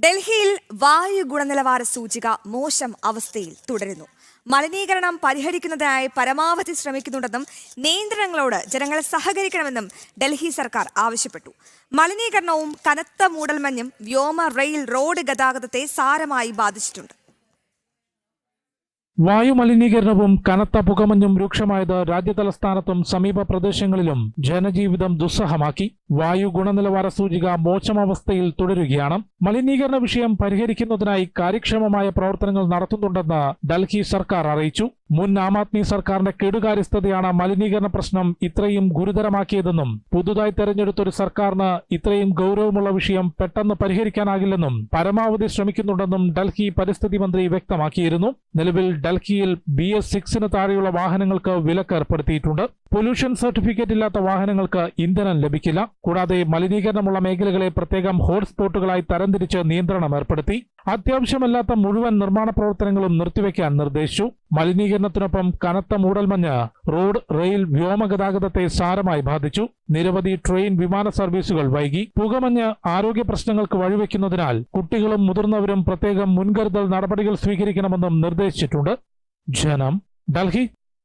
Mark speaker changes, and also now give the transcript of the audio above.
Speaker 1: ഡൽഹിയിൽ വായു ഗുണനിലവാര സൂചിക മോശം അവസ്ഥയിൽ തുടരുന്നു. മലിനീകരണം പരിഹരിക്കുന്നതിനായി പരമാവധി ശ്രമിക്കുന്നുണ്ടെന്നും നിയന്ത്രണങ്ങളോട് ജനങ്ങൾ സഹകരിക്കണമെന്നും ഡൽഹി സർക്കാർ ആവശ്യപ്പെട്ടു. മലിനീകരണവും കനത്ത മൂടൽമഞ്ഞും വ്യോമ, റെയിൽ, റോഡ് ഗതാഗതത്തെ സാരമായി ബാധിച്ചിട്ടുണ്ട്.
Speaker 2: വായുമലിനീകരണവും കനത്ത പുകമഞ്ഞും രൂക്ഷമായത് രാജ്യതലസ്ഥാനത്തും സമീപ പ്രദേശങ്ങളിലും ജനജീവിതം ദുസ്സഹമാക്കി. വായു ഗുണനിലവാര സൂചിക മോശം അവസ്ഥയിൽ തുടരുകയാണ്. മലിനീകരണ വിഷയം പരിഹരിക്കുന്നതിനായി കാര്യക്ഷമമായ പ്രവർത്തനങ്ങൾ നടത്തുന്നുണ്ടെന്ന് ഡൽഹി സർക്കാർ അറിയിച്ചു. മുൻ ആം ആദ്മി സർക്കാരിന്റെ കെടുകാര്യസ്ഥതയാണ് മലിനീകരണ പ്രശ്നം ഇത്രയും ഗുരുതരമാക്കിയതെന്നും പുതുതായി തെരഞ്ഞെടുത്തൊരു സർക്കാരിന് ഇത്രയും ഗൗരവമുള്ള വിഷയം പെട്ടെന്ന് പരിഹരിക്കാനാകില്ലെന്നും പരമാവധി ശ്രമിക്കുന്നുണ്ടെന്നും ഡൽഹി പരിസ്ഥിതി മന്ത്രി വ്യക്തമാക്കിയിരുന്നു. നിലവിൽ ഡൽഹിയിൽ BS6 താഴെയുള്ള വാഹനങ്ങൾക്ക് വിലക്ക് ഏർപ്പെടുത്തിയിട്ടുണ്ട്. പൊല്യൂഷൻ സർട്ടിഫിക്കറ്റ് ഇല്ലാത്ത വാഹനങ്ങൾക്ക് ഇന്ധനം ലഭിക്കില്ല. കൂടാതെ മലിനീകരണമുള്ള മേഖലകളെ പ്രത്യേകം ഹോട്ട്സ്പോട്ടുകളായി തരംതിരിച്ച് നിയന്ത്രണം ഏർപ്പെടുത്തി. അത്യാവശ്യമല്ലാത്ത മുഴുവൻ നിർമ്മാണ പ്രവർത്തനങ്ങളും നിർത്തിവെക്കാൻ നിർദ്ദേശിച്ചു. മലിനീകരണത്തിനൊപ്പം കനത്ത മൂടൽമഞ്ഞ് റോഡ്, റെയിൽ, വ്യോമഗതാഗതത്തെ സാരമായി ബാധിച്ചു. നിരവധി ട്രെയിൻ, വിമാന സർവീസുകൾ വൈകി. പുകമഞ്ഞ് ആരോഗ്യ പ്രശ്നങ്ങൾക്ക് വഴിവെക്കുന്നതിനാൽ കുട്ടികളും മുതിർന്നവരും പ്രത്യേകം മുൻകരുതൽ നടപടികൾ സ്വീകരിക്കണമെന്നും നിർദ്ദേശിച്ചിട്ടുണ്ട്. ജനം, ഡൽഹി.